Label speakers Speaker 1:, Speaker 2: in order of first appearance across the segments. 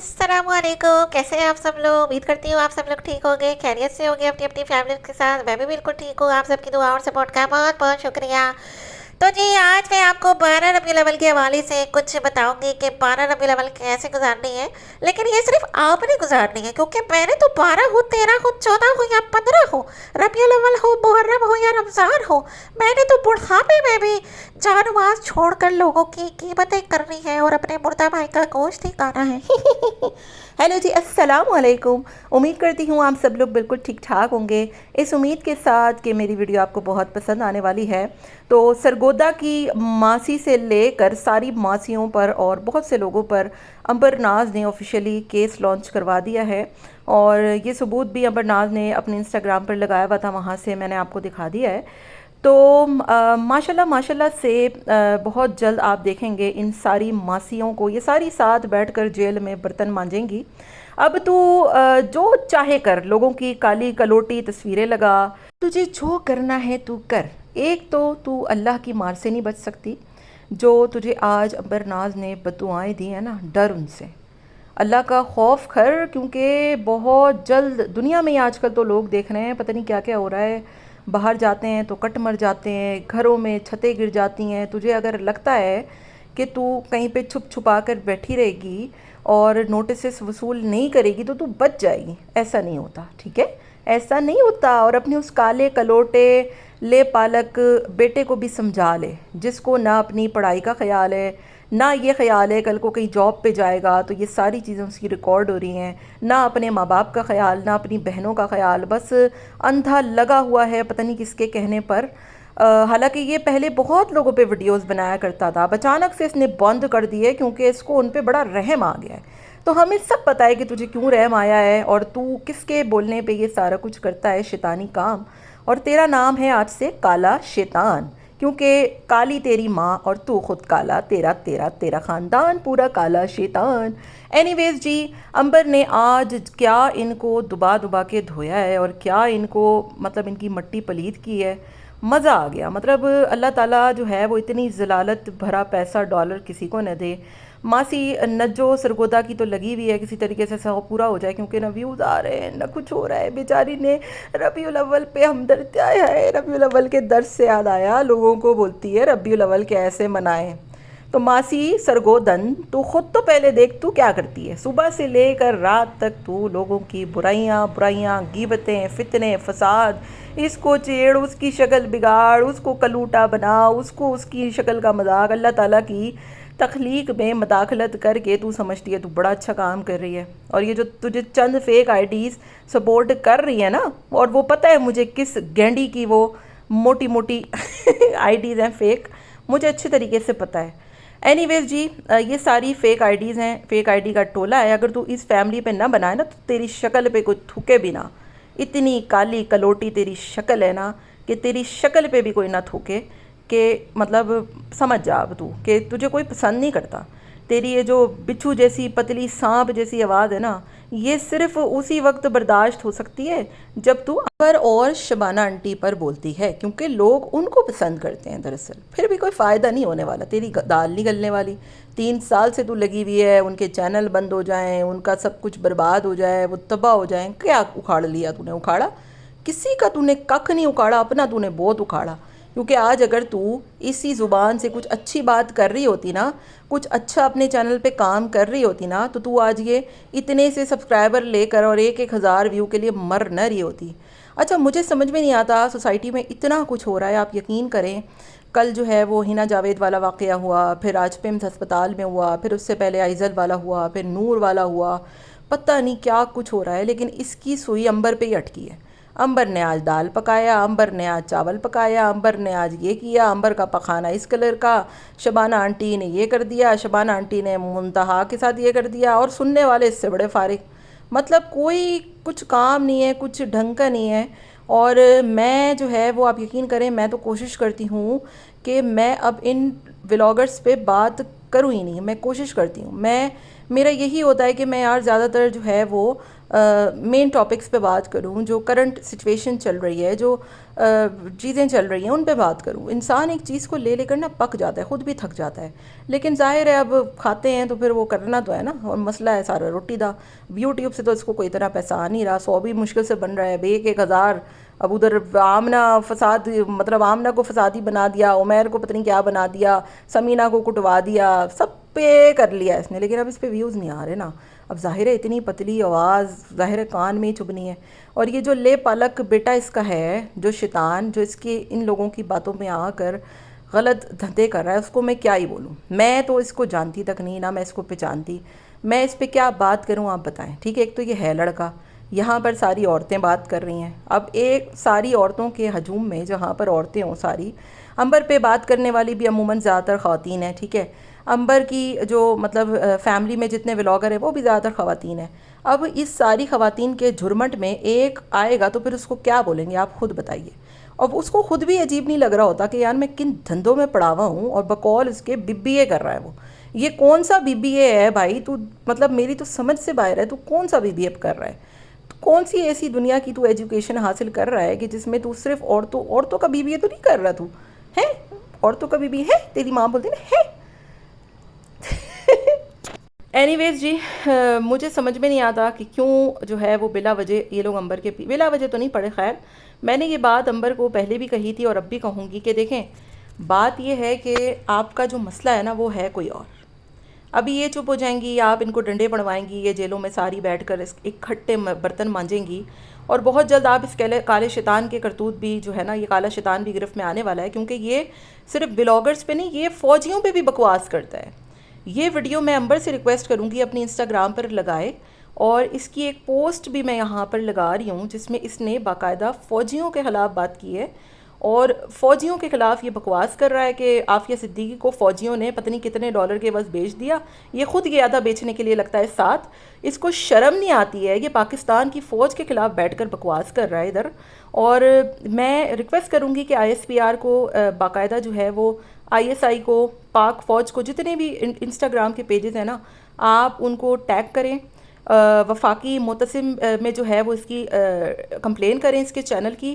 Speaker 1: अस्सलाम वालेकुम। कैसे हैं आप सब लोग? उम्मीद करती हूँ आप सब लोग ठीक होंगे, खैरियत से होंगे अपनी अपनी फैमिली के साथ। मैं भी बिल्कुल ठीक हूँ। आप सबकी दुआ और सपोर्ट का बहुत बहुत शुक्रिया। तो जी आज मैं आपको 12 रबीउल अव्वल के हवाले से कुछ बताऊंगी कि 12 रबीउल अव्वल कैसे गुजारनी है। लेकिन ये सिर्फ आपने गुजारनी है, क्योंकि मैंने तो 12 हो, 13 हो, 14 हो या 15 हो, रबीउल अव्वल हो, मुहर्रम हो या रमज़ान हो, मैंने तो बुढ़ापे में भी जानमाज छोड़कर लोगों की कीमतें करनी है और अपने मुर्दा भाई का गोश्त ही खाना है।
Speaker 2: हेलो जी, अस्सलाम वालेकुम। उम्मीद करती हूँ आप सब लोग बिल्कुल ठीक ठाक होंगे। इस उम्मीद के साथ कि मेरी वीडियो आपको बहुत पसंद आने वाली है। तो सरगोदा की मासी से लेकर सारी मासियों पर और बहुत से लोगों पर अंबर नाज ने ऑफिशियली केस लॉन्च करवा दिया है, और ये सबूत भी अंबर नाज ने अपने इंस्टाग्राम पर लगाया हुआ था, वहाँ से मैंने आपको दिखा दिया है। तो माशाल्लाह माशाल्लाह से बहुत जल्द आप देखेंगे इन सारी मासियों को, ये सारी साथ बैठकर जेल में बर्तन मांजेंगी। अब तू जो चाहे कर, लोगों की काली कलोटी तस्वीरें लगा, तुझे जो करना है तू कर। एक तो तू अल्लाह की मार से नहीं बच सकती। जो तुझे आज अंबर नाज ने बददुआएं दी हैं ना, डर उनसे, अल्लाह का खौफ कर, क्योंकि बहुत जल्द दुनिया में आजकल तो लोग देख रहे हैं पता नहीं क्या क्या हो रहा है। बाहर जाते हैं तो कट मर जाते हैं, घरों में छतें गिर जाती हैं। तुझे अगर लगता है कि तू कहीं पे छुप छुपा कर बैठी रहेगी और नोटिस वसूल नहीं करेगी तो तू बच जाएगी, ऐसा नहीं होता, ठीक है? ऐसा नहीं होता। और अपने उस काले कलोटे ले पालक बेटे को भी समझा ले, जिसको ना अपनी पढ़ाई का ख्याल है, ना ये ख्याल है कल को कहीं जॉब पे जाएगा तो ये सारी चीज़ें उसकी रिकॉर्ड हो रही हैं, ना अपने माँ बाप का ख्याल, ना अपनी बहनों का ख्याल, बस अंधा लगा हुआ है पता नहीं किसके कहने पर। हालांकि ये पहले बहुत लोगों पे वीडियोस बनाया करता था, अब अचानक से इसने बंद कर दिए क्योंकि इसको उन पे बड़ा रहम आ गया है। तो हमें सब पता है कि तुझे क्यों रहम आया है और तू किसके बोलने पे ये सारा कुछ करता है शैतानी काम। और तेरा नाम है आज से काला शैतान, क्योंकि काली तेरी माँ और तू खुद काला, तेरा तेरा तेरा ख़ानदान पूरा काला शैतान। एनीवेज जी, अंबर ने आज क्या इनको दुबा दुबा के धोया है और क्या इनको मतलब इनकी मट्टी पलीद की है, मज़ा आ गया। मतलब अल्लाह ताला जो है वो इतनी ज़लालत भरा पैसा डॉलर किसी को न दे। मासी नज्जो सरगोदा की तो लगी हुई है किसी तरीके से सब पूरा हो जाए, क्योंकि न व्यूज़ आ रहे हैं न कुछ हो रहा है। बेचारी ने रबीउल अव्वल पे हमदर्द आया है, रबीउल अव्वल के दर्द से याद आया, लोगों को बोलती है रबीउल अव्वल कैसे मनाएं। तो मासी सरगोदन, तू खुद तो पहले देख तू क्या करती है। सुबह से लेकर रात तक तू लोगों की बुराइयां बुराइयां, गीबतें, फितने, फसाद, इसको छेड़, उसकी शक्ल बिगाड़, उसको कलूटा बना, उसको उसकी शक्ल का मजाक, अल्लाह ताला की तख्लीक में मदाखलत करके तू समझती है तू बड़ा अच्छा काम कर रही है। और ये जो तुझे चंद फेक आईडीज़ सपोर्ट कर रही है ना, और वो पता है मुझे किस गेंडी की वो मोटी मोटी आईडीज़ हैं फेक, मुझे अच्छे तरीके से पता है। एनीवेज जी, ये सारी फेक आईडीज़ हैं, फेक आईडी का टोला है। अगर तू इस फैमिली पे ना बनाए ना तो तेरी शक्ल पे कोई थूके भी ना। इतनी काली कलोटी तेरी शक्ल है ना कि तेरी शक्ल पे भी कोई ना थूके, कि मतलब समझ जा अब तू कि तुझे कोई पसंद नहीं करता। तेरी ये जो बिच्छू जैसी पतली सांप जैसी आवाज़ है ना, ये सिर्फ उसी वक्त बर्दाश्त हो सकती है जब तू अमर और शबाना आंटी पर बोलती है, क्योंकि लोग उनको पसंद करते हैं। दरअसल फिर भी कोई फ़ायदा नहीं होने वाला, तेरी दाल नहीं गलने वाली। 3 साल से तू लगी हुई है, उनके चैनल बंद हो जाएं, उनका सब कुछ बर्बाद हो जाए, वो तबाह हो जाएं। क्या उखाड़ लिया तूने? उखाड़ा किसी का तूने कख नहीं उखाड़ा, अपना तूने बहुत उखाड़ा। क्योंकि आज अगर तू इसी ज़ुबान से कुछ अच्छी बात कर रही होती ना, कुछ अच्छा अपने चैनल पे काम कर रही होती ना, तो तू आज ये इतने से सब्सक्राइबर लेकर और 1-1 हज़ार व्यू के लिए मर न रही होती। अच्छा, मुझे समझ में नहीं आता, सोसाइटी में इतना कुछ हो रहा है, आप यकीन करें। कल जो है वो हिना जावेद वाला वाक़या हुआ, फिर आज पिम्स अस्पताल में हुआ, फिर उससे पहले आइज़ल वाला हुआ, फिर नूर वाला हुआ, पता नहीं क्या कुछ हो रहा है, लेकिन इसकी सुई अंबर पे ही अटकी है। अंबर ने आज दाल पकाया, अंबर ने आज चावल पकाया, अंबर ने आज ये किया, अंबर का पखाना इस कलर का, शबाना आंटी ने ये कर दिया, शबाना आंटी ने मुंतहा के साथ ये कर दिया, और सुनने वाले इससे बड़े फारिग। मतलब कोई कुछ काम नहीं है, कुछ ढंग का नहीं है। और मैं जो है वो आप यकीन करें, मैं तो कोशिश करती हूँ कि मैं अब इन व्लॉगर्स पे बात करूँ ही नहीं। मैं कोशिश करती हूँ, मैं मेरा यही होता है कि मैं यार ज़्यादातर जो है वो مین ٹاپکس پہ بات کروں، جو کرنٹ سچویشن چل رہی ہے، جو چیزیں چل رہی ہیں ان پہ بات کروں۔ انسان ایک چیز کو لے کر نا پک جاتا ہے، خود بھی تھک جاتا ہے، لیکن ظاہر ہے اب کھاتے ہیں تو پھر وہ کرنا تو ہے نا، اور مسئلہ ہے سارا روٹی دا۔ یوٹیوب سے تو اس کو کوئی اتنا پیسہ آ نہیں رہا، 100 بھی مشکل سے بن رہا ہے، ایک ہزار۔ اب ادھر آمنہ فساد، مطلب آمنہ کو فسادی بنا دیا، عمیر کو پتہ نہیں کیا بنا دیا، سمینہ کو کٹوا دیا، سب پہ کر لیا اس نے، لیکن اب اس پہ ویوز نہیں آ رہے نا۔ اب ظاہر ہے اتنی پتلی آواز، ظاہر ہے کان میں ہی چبھنی ہے۔ اور یہ جو لے پالک بیٹا اس کا ہے، جو شیطان، جو اس کی ان لوگوں کی باتوں میں آ کر غلط دھندے کر رہا ہے، اس کو میں کیا ہی بولوں۔ میں تو اس کو جانتی تک نہیں، نہ میں اس کو پہچانتی، میں اس پہ کیا بات کروں آپ بتائیں، ٹھیک ہے۔ ایک تو یہ ہے لڑکا، یہاں پر ساری عورتیں بات کر رہی ہیں، اب ایک ساری عورتوں کے ہجوم میں جہاں پر عورتیں ہوں ساری، امبر پہ بات کرنے والی بھی عموماً زیادہ تر خواتین ہیں، ٹھیک ہے۔ امبر کی جو مطلب فیملی میں جتنے ولاگر ہیں وہ بھی زیادہ تر خواتین ہیں۔ اب اس ساری خواتین کے جھرمٹ میں ایک آئے گا تو پھر اس کو کیا بولیں گے آپ خود بتائیے۔ اور اس کو خود بھی عجیب نہیں لگ رہا ہوتا کہ یار میں کن دھندوں میں پڑا ہوا ہوں، اور بقول اس کے BBA کر رہا ہے وہ۔ یہ کون سا BBA ہے بھائی تو، مطلب میری تو سمجھ سے باہر ہے، تو کون سا BBA کر رہا ہے؟ کون سی ایسی دنیا کی تو ایجوکیشن حاصل کر رہا ہے کہ جس میں تو صرف عورتوں کا BBA تو نہیں کر رہا تو ہے؟ عورتوں کا BBA ہے، تیری ماں بولتی نا ہے۔ اینی ویز جی، مجھے سمجھ میں نہیں آتا کہ کیوں جو ہے وہ بلا وجہ یہ لوگ امبر کے بلا وجہ تو نہیں پڑے۔ خیر، میں نے یہ بات امبر کو پہلے بھی کہی تھی اور اب بھی کہوں گی کہ دیکھیں، بات یہ ہے کہ آپ کا جو مسئلہ ہے نا وہ ہے کوئی اور۔ ابھی یہ چپ ہو جائیں گی، آپ ان کو ڈنڈے پڑوائیں گی، یہ جیلوں میں ساری بیٹھ کر ایک کھٹے برتن مانجیں گی، اور بہت جلد آپ اس کالے شیطان کے کرتوت بھی جو ہے نا، یہ کالا شیطان بھی گرفت میں آنے والا ہے، کیونکہ یہ صرف بلاگرز پہ نہیں، یہ فوجیوں پہ بھی بکواس کرتا ہے۔ یہ ویڈیو میں امبر سے ریکویسٹ کروں گی اپنی انسٹاگرام پر لگائے، اور اس کی ایک پوسٹ بھی میں یہاں پر لگا رہی ہوں جس میں اس نے باقاعدہ فوجیوں کے خلاف بات کی ہے، اور فوجیوں کے خلاف یہ بکواس کر رہا ہے کہ عافیہ صدیقی کو فوجیوں نے پتہ نہیں کتنے ڈالر کے بس بیچ دیا، یہ خود گیا تھا بیچنے کے لیے لگتا ہے ساتھ۔ اس کو شرم نہیں آتی ہے، یہ پاکستان کی فوج کے خلاف بیٹھ کر بکواس کر رہا ہے ادھر۔ اور میں ریکویسٹ کروں گی کہ ISPR کو باقاعدہ جو ہے وہ ISI کو، پاک فوج کو، جتنے بھی انسٹاگرام کے پیجز ہیں نا، آپ ان کو ٹیگ کریں، وفاقی معتصم میں جو ہے وہ اس کی کمپلین کریں اس کے چینل کی،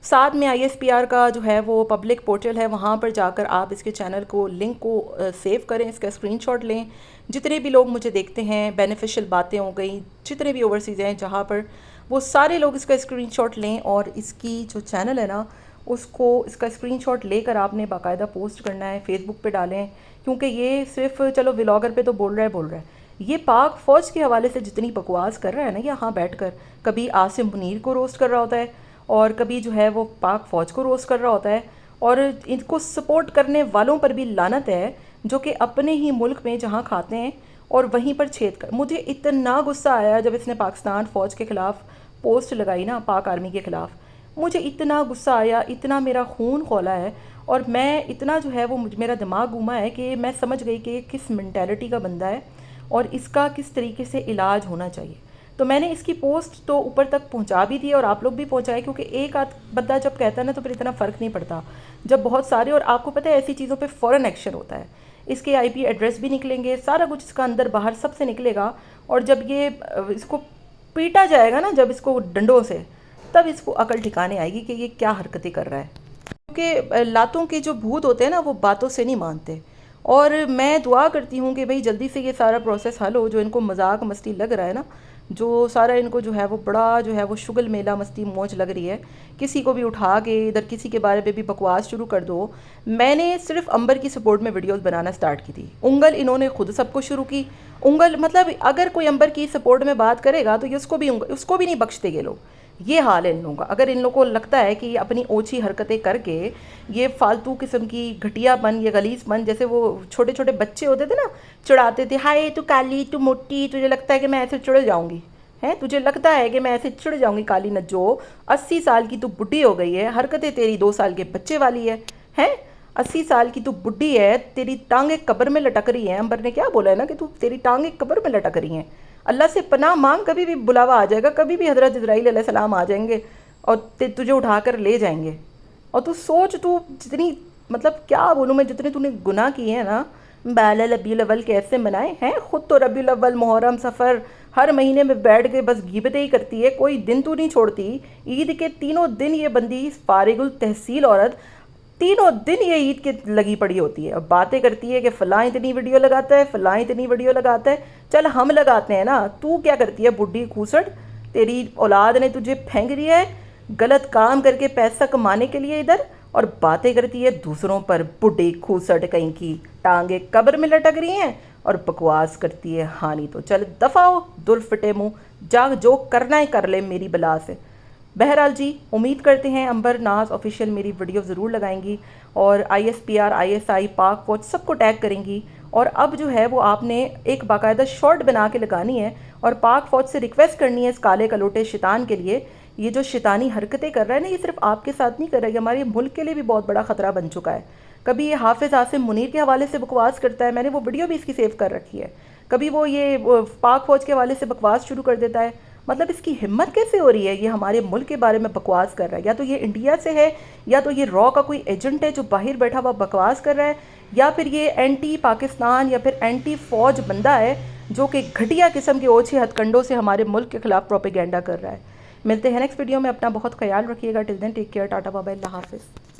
Speaker 2: ساتھ میں ISPR کا جو ہے وہ پبلک پورٹل ہے، وہاں پر جا کر آپ اس کے چینل کو لنک کو سیو کریں، اس کا اسکرین شاٹ لیں۔ جتنے بھی لوگ مجھے دیکھتے ہیں، بینیفیشل باتیں ہو گئیں، جتنے بھی اوورسیز ہیں جہاں پر، وہ سارے لوگ اس کا اسکرین شاٹ لیں، اور اس کی جو چینل ہے نا اس کو، اس کا اسکرین شاٹ لے کر آپ نے باقاعدہ پوسٹ کرنا ہے، فیس بک پہ ڈالیں، کیونکہ یہ صرف چلو ولاگر پہ تو بول رہا ہے، یہ پاک فوج کے حوالے سے جتنی بکواس کر رہا ہے نا یہاں بیٹھ کر، کبھی عاصم منیر کو روسٹ کر رہا ہوتا ہے، اور کبھی جو ہے وہ پاک فوج کو روسٹ کر رہا ہوتا ہے، اور ان کو سپورٹ کرنے والوں پر بھی لعنت ہے جو کہ اپنے ہی ملک میں جہاں کھاتے ہیں اور وہیں پر چھید کر۔ مجھے اتنا غصہ آیا جب اس نے پاکستان فوج کے خلاف پوسٹ لگائی نا، پاک آرمی کے خلاف، مجھے اتنا غصہ آیا، اتنا میرا خون کھولا ہے، اور میں اتنا جو ہے وہ میرا دماغ گھوما ہے کہ میں سمجھ گئی کہ یہ کس مینٹیلٹی کا بندہ ہے اور اس کا کس طریقے سے علاج ہونا چاہیے۔ تو میں نے اس کی پوسٹ تو اوپر تک پہنچا بھی دی، اور آپ لوگ بھی پہنچائے، کیونکہ ایک آدھ بندہ جب کہتا ہے نا تو پھر اتنا فرق نہیں پڑتا، جب بہت سارے، اور آپ کو پتہ ہے ایسی چیزوں پہ فوراً ایکشن ہوتا ہے، اس کے IP ایڈریس بھی نکلیں گے، سارا کچھ اس کا اندر باہر سب سے نکلے گا، اور جب یہ اس کو پیٹا جائے گا نا، جب اس کو ڈنڈوں سے، تب اس کو عقل ٹھکانے آئے گی کہ یہ کیا حرکتیں کر رہا ہے، کیونکہ لاتوں کے جو بھوت ہوتے ہیں نا وہ باتوں سے نہیں مانتے۔ اور میں دعا کرتی ہوں کہ بھئی جلدی سے یہ سارا پروسیس حل ہو، جو ان کو مذاق مستی لگ رہا ہے نا، جو سارا ان کو جو ہے وہ بڑا جو ہے وہ شغل میلہ مستی موج لگ رہی ہے، کسی کو بھی اٹھا کے ادھر کسی کے بارے میں بھی بکواس شروع کر دو۔ میں نے صرف امبر کی سپورٹ میں ویڈیوز بنانا سٹارٹ کی تھی، انگل انہوں نے خود سب کو شروع کی، انگل مطلب اگر کوئی امبر کی سپورٹ میں بات کرے گا تو یہ اس کو بھی نہیں بخشتے یہ لوگ، یہ حال ہے ان لوگوں کا۔ اگر ان لوگوں کو لگتا ہے کہ اپنی اوچھی حرکتیں کر کے یہ فالتو قسم کی گھٹیا پن، یہ غلیظ پن، جیسے وہ چھوٹے چھوٹے بچے ہوتے تھے نا، چڑھاتے تھے، ہائے تو کالی، تو موٹی، تجھے لگتا ہے کہ میں ایسے چڑھ جاؤں گی، ہے تجھے لگتا ہے کہ میں ایسے چڑھ جاؤں گی کالی نجو، 80 سال کی تو بڈھی ہو گئی ہے، حرکتیں تیری 2 سال کے بچے والی ہے 80 سال کی تو بڈھی ہے، تیری ٹانگیں قبر میں لٹک رہی ہیں۔ امبر نے کیا بولا ہے نا کہ تیری ٹانگیں قبر میں لٹک رہی ہیں، اللہ سے پناہ مانگ، کبھی بھی بلاوا آ جائے گا، کبھی بھی حضرت اسرائیل علیہ السلام آ جائیں گے اور تجھے اٹھا کر لے جائیں گے۔ اور تو سوچ، تو جتنی، مطلب کیا بولوں میں، جتنے تو نے گناہ کیے ہیں نا، ربیع الاول کیسے منائے ہیں، خود تو ربیع الاول، محرم، سفر، हर महीने में बैठ के बस गिबतें ही करती है, कोई दिन तो नहीं छोड़ती। ईद के तीनों दिन ये बंदी फारिगुल तहसील औरत तीनों दिन ये ईद के लगी पड़ी होती है और बातें करती है कि फ़लाँ इतनी वीडियो लगाता है, फ़लाँ इतनी वीडियो लगाता है। चल हम लगाते हैं ना, तू क्या करती है बुढ़ी खूसट? तेरी औलाद ने तुझे फेंक दिया है गलत काम करके पैसा कमाने के लिए इधर, और बातें करती है दूसरों पर। बुढ़ी खूसट कहीं की, टांगे कब्र में लटक रही हैं और बकवास करती है हानि। तो चल दफ़ा हो दुर फिटे मुँह, जा जो करना है कर ले मेरी बला से। बहरहाल जी, उम्मीद करते हैं अंबर नाज ऑफिशियल मेरी वीडियो ज़रूर लगाएंगी और ISPR ISI पाक फौज सबको टैग करेंगी। और अब जो है वो आपने एक बाकायदा शॉर्ट बना के लगानी है और पाक फौज से रिक्वेस्ट करनी है इस काले कलोटे शैतान के लिए। ये जो शैतानी हरकतें कर रहा है ना, ये सिर्फ आपके साथ नहीं कर रहा है, हमारे मुल्क के लिए भी बहुत बड़ा ख़तरा बन चुका है। कभी ये हाफिज़ आसिम मुनीर के हवाले से बकवास करता है, मैंने वो वीडियो भी इसकी सेव कर रखी है। कभी वो ये पाक फौज के हवाले से बकवास शुरू कर देता है। मतलब इसकी हिम्मत कैसे हो रही है, ये हमारे मुल्क के बारे में बकवास कर रहा है। या तो ये इंडिया से है, या तो ये रॉ का कोई एजेंट है जो बाहर बैठा हुआ बकवास कर रहा है, या फिर ये एंटी पाकिस्तान या फिर एंटी फ़ौज बंदा है जो कि घटिया किस्म के ओछे हथकंडों से हमारे मुल्क के ख़िलाफ़ प्रोपेगेंडा कर रहा है। मिलते हैं नेक्स्ट वीडियो में, अपना बहुत ख्याल रखिएगा। Till then take care, tata bye bye, अल्लाह हाफ़िज़।